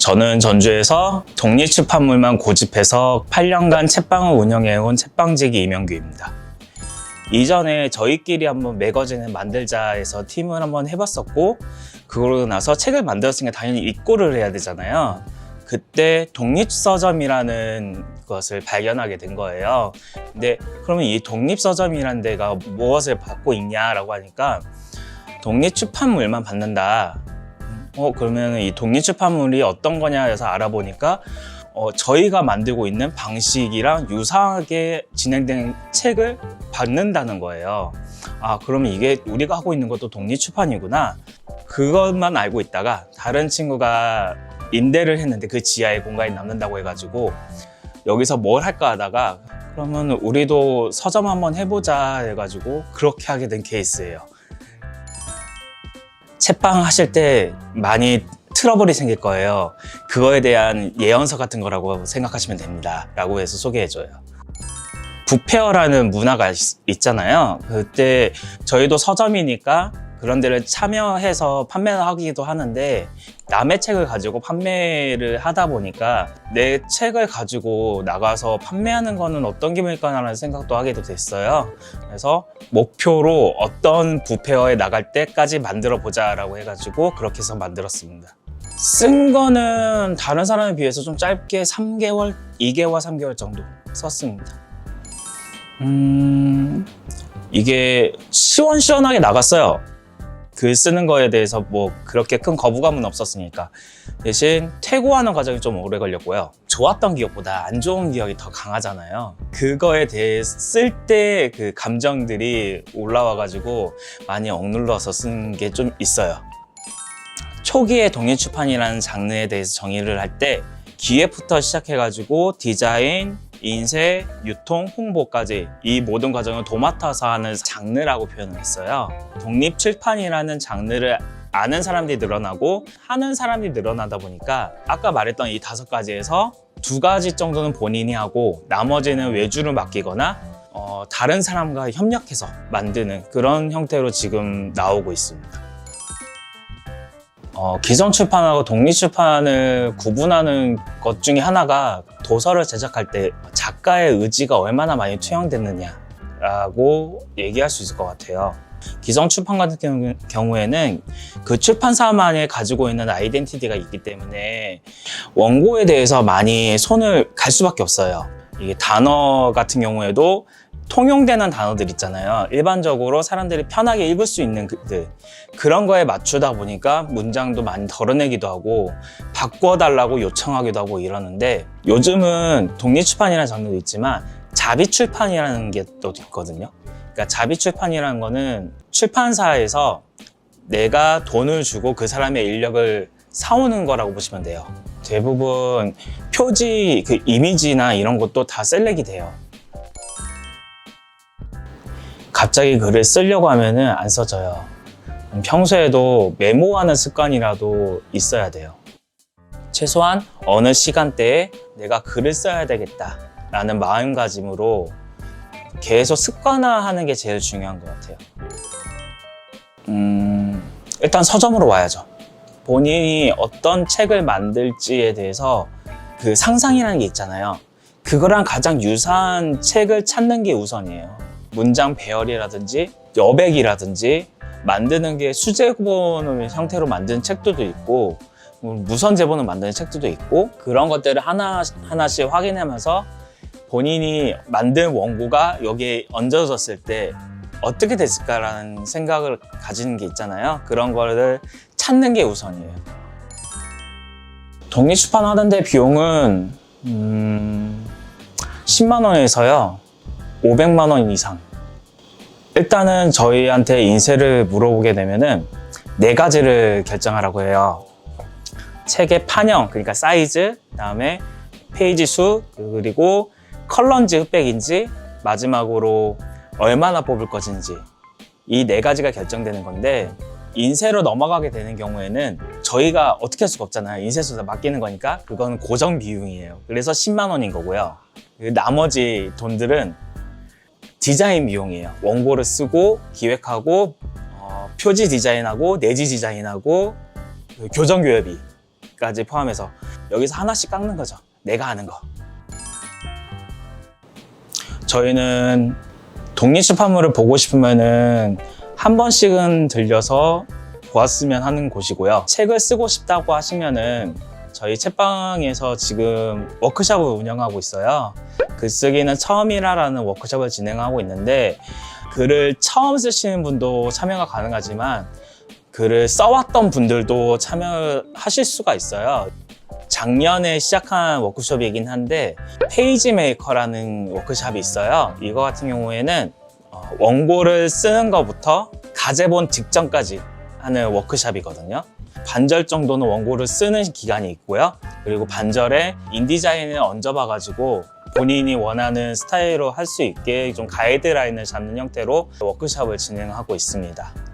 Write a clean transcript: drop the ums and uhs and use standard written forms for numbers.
저는 전주에서 독립출판물만 고집해서 8년간 책방을 운영해온 책방지기 이명규입니다. 이전에 저희끼리 한번 매거진을 만들자 해서 팀을 한번 해봤었고, 그러고 나서 책을 만들었으니까 당연히 입고를 해야 되잖아요. 그때 독립서점이라는 것을 발견하게 된 거예요. 근데 그러면 이 독립서점이라는 데가 무엇을 받고 있냐라고 하니까 독립출판물만 받는다. 그러면 이 독립출판물이 어떤 거냐 해서 알아보니까 저희가 만들고 있는 방식이랑 유사하게 진행된 책을 받는다는 거예요. 아, 그러면 이게 우리가 하고 있는 것도 독립출판이구나. 그것만 알고 있다가 다른 친구가 임대를 했는데 그 지하에 공간이 남는다고 해가지고 여기서 뭘 할까 하다가 그러면 우리도 서점 한번 해보자 해가지고 그렇게 하게 된 케이스예요. 책방 하실 때 많이 트러블이 생길 거예요. 그거에 대한 예언서 같은 거라고 생각하시면 됩니다. 라고 해서 소개해줘요. 북페어라는 문화가 있잖아요. 그때 저희도 서점이니까 그런 데를 참여해서 판매를 하기도 하는데 남의 책을 가지고 판매를 하다 보니까 내 책을 가지고 나가서 판매하는 거는 어떤 기분일까라는 생각도 하게 됐어요. 그래서 목표로 어떤 부페어에 나갈 때까지 만들어 보자라고 해가지고 그렇게 해서 만들었습니다. 쓴 거는 다른 사람에 비해서 좀 짧게 3개월, 2개월, 3개월 정도 썼습니다. 이게 시원시원하게 나갔어요. 글 쓰는 거에 대해서 뭐 그렇게 큰 거부감은 없었으니까. 대신 퇴고하는 과정이 좀 오래 걸렸고요. 좋았던 기억보다 안 좋은 기억이 더 강하잖아요. 그거에 대해 쓸 때 그 감정들이 올라와가지고 많이 억눌러서 쓴 게 좀 있어요. 초기에 독립출판이라는 장르에 대해서 정의를 할 때 기획부터 시작해가지고 디자인, 인쇄, 유통, 홍보까지 이 모든 과정을 도맡아서 하는 장르라고 표현을 했어요. 독립출판이라는 장르를 아는 사람들이 늘어나고 하는 사람들이 늘어나다 보니까 아까 말했던 이 5가지에서 2가지 정도는 본인이 하고 나머지는 외주를 맡기거나 다른 사람과 협력해서 만드는 그런 형태로 지금 나오고 있습니다. 기성 출판하고 독립출판을 구분하는 것 중에 하나가 도서를 제작할 때 작가의 의지가 얼마나 많이 투영됐느냐라고 얘기할 수 있을 것 같아요. 기성 출판 같은 경우에는 그 출판사만이 가지고 있는 아이덴티티가 있기 때문에 원고에 대해서 많이 손을 갈 수밖에 없어요. 이게 단어 같은 경우에도 통용되는 단어들 있잖아요. 일반적으로 사람들이 편하게 읽을 수 있는 그런 거에 맞추다 보니까 문장도 많이 덜어내기도 하고 바꿔달라고 요청하기도 하고 이러는데 요즘은 독립출판이라는 장르도 있지만 자비출판이라는 게 또 있거든요. 그러니까 자비출판이라는 거는 출판사에서 내가 돈을 주고 그 사람의 인력을 사오는 거라고 보시면 돼요. 대부분 표지, 그 이미지나 이런 것도 다 셀렉이 돼요. 갑자기 글을 쓰려고 하면은 안 써져요. 평소에도 메모하는 습관이라도 있어야 돼요. 최소한 어느 시간대에 내가 글을 써야 되겠다라는 마음가짐으로 계속 습관화하는 게 제일 중요한 것 같아요. 일단 서점으로 와야죠. 본인이 어떤 책을 만들지에 대해서 그 상상이라는 게 있잖아요. 그거랑 가장 유사한 책을 찾는 게 우선이에요. 문장 배열이라든지 여백이라든지 만드는 게 수제본 형태로 만든 책들도 있고 무선 제본을 만드는 책들도 있고 그런 것들을 하나씩 확인하면서 본인이 만든 원고가 여기에 얹어졌을 때 어떻게 됐을까라는 생각을 가지는 게 있잖아요. 그런 거를 찾는 게 우선이에요. 독립출판 하는데 비용은 10만 원에서요 500만 원 이상. 일단은 저희한테 인쇄를 물어보게 되면은 4가지를 결정하라고 해요. 책의 판형, 그러니까 사이즈, 그다음에 페이지 수, 그리고 컬러인지 흑백인지, 마지막으로 얼마나 뽑을 것인지 이 4가지가 결정되는 건데 인쇄로 넘어가게 되는 경우에는 저희가 어떻게 할 수가 없잖아요. 인쇄소에다 맡기는 거니까 그건 고정 비용이에요. 그래서 10만 원인 거고요. 나머지 돈들은 디자인 비용이에요. 원고를 쓰고 기획하고 표지 디자인하고 내지 디자인하고 교정 교엽비까지 포함해서 여기서 하나씩 깎는 거죠. 내가 하는 거. 저희는 독립출판물을 보고 싶으면은 한 번씩은 들려서 보았으면 하는 곳이고요. 책을 쓰고 싶다고 하시면은 저희 책방에서 지금 워크숍을 운영하고 있어요. 글쓰기는 처음이라라는 워크숍을 진행하고 있는데, 글을 처음 쓰시는 분도 참여가 가능하지만 글을 써왔던 분들도 참여하실 수가 있어요. 작년에 시작한 워크숍이긴 한데 페이지 메이커라는 워크숍이 있어요. 이거 같은 경우에는 원고를 쓰는 것부터 가제본 직전까지 하는 워크숍이거든요. 반절 정도는 원고를 쓰는 기간이 있고요. 그리고 반절에 인디자인을 얹어봐가지고 본인이 원하는 스타일로 할 수 있게 좀 가이드라인을 잡는 형태로 워크숍을 진행하고 있습니다.